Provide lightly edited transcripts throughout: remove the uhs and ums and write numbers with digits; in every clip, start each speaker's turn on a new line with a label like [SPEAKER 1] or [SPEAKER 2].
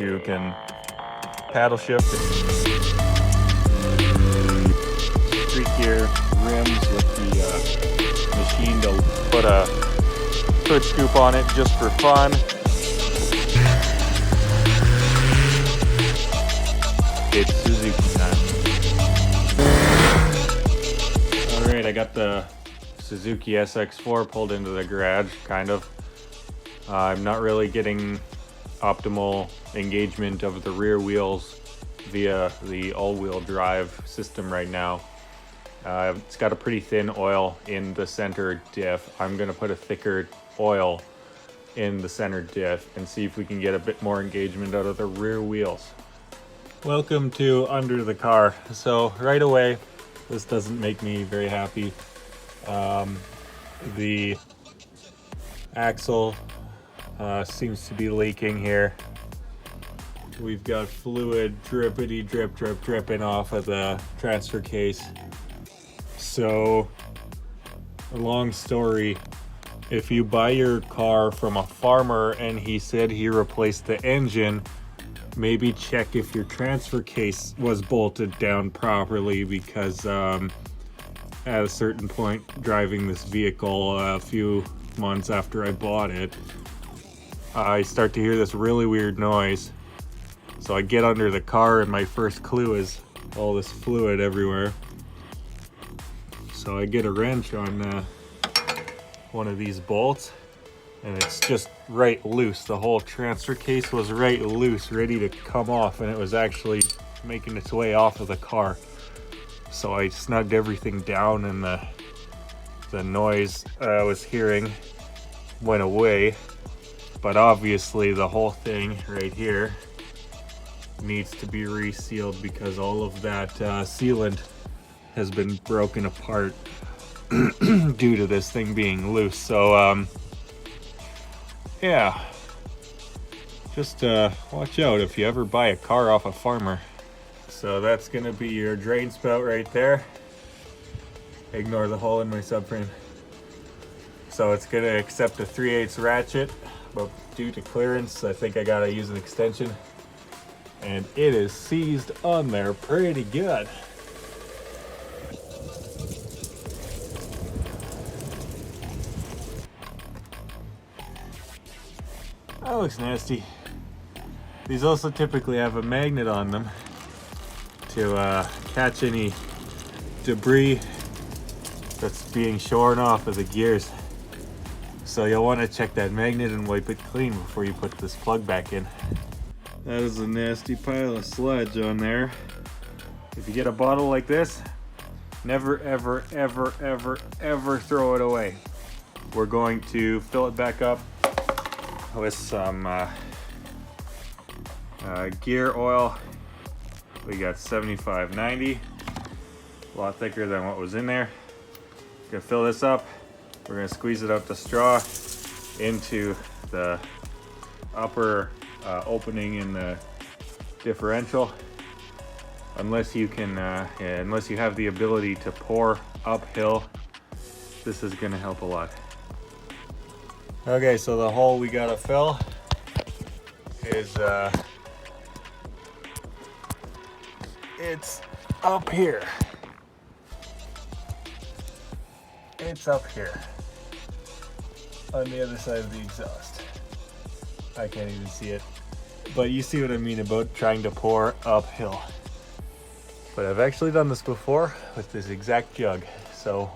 [SPEAKER 1] you can paddle shift. Street gear rims with the machine to put a foot scoop on it just for fun. It's Suzuki time. Alright, I got the Suzuki Sx4 pulled into the garage, kind of. I'm not really getting optimal engagement of the rear wheels via the all-wheel drive system right now. It's got a pretty thin oil in the center diff. I'm going to put a thicker oil in the center diff and see if we can get a bit more engagement out of the rear wheels. Welcome to under the car. So right away, this doesn't make me very happy. The axle seems to be leaking here. We've got fluid dripping off of the transfer case. So, a long story, if you buy your car from a farmer and he said he replaced the engine, maybe check if your transfer case was bolted down properly, because at a certain point driving this vehicle a few months after I bought it, I start to hear this really weird noise. So I get under the car and my first clue is all this fluid everywhere. So I get a wrench on one of these bolts and it's just right loose. The whole transfer case was right loose, ready to come off, and it was actually making its way off of the car. So I snugged everything down and the noise I was hearing went away. But obviously the whole thing right here needs to be resealed because all of that sealant has been broken apart due to this thing being loose. So yeah, just watch out if you ever buy a car off a farmer. So that's gonna be your drain spout right there. Ignore the hole in my subframe. So it's gonna accept a 3/8 ratchet, but due to clearance, I think I gotta use an extension. And it is seized on there pretty good. That looks nasty. These also typically have a magnet on them to catch any debris that's being shorn off of the gears. So you'll want to check that magnet and wipe it clean before you put this plug back in. That is a nasty pile of sludge on there. If you get a bottle like this, never, ever, ever, ever, ever throw it away. We're going to fill it back up with some gear oil. We got 75/90, a lot thicker than what was in there. Gonna fill this up. We're gonna squeeze it out the straw into the upper opening in the differential. Unless you can, unless you have the ability to pour uphill, this is gonna help a lot. Okay, so the hole we gotta fill is it's up here. It's up here on the other side of the exhaust. I can't even see it, but you see what I mean about trying to pour uphill. But I've actually done this before with this exact jug, so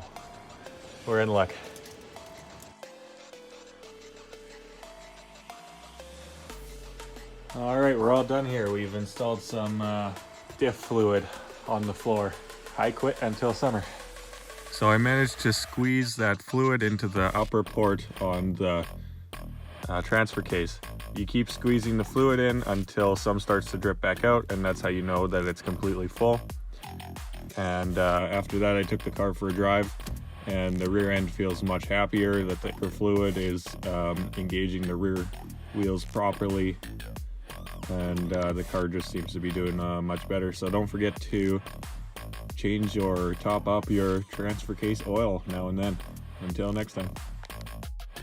[SPEAKER 1] we're in luck. All right, we're all done here. We've installed some diff fluid on the floor. I quit until summer. So I managed to squeeze that fluid into the upper port on the transfer case. You keep squeezing the fluid in until some starts to drip back out, and that's how you know that it's completely full. And after that, I took the car for a drive, and the rear end feels much happier. The thicker fluid is engaging the rear wheels properly, and the car just seems to be doing much better. So don't forget to change or top up your transfer case oil now and then. Until next time.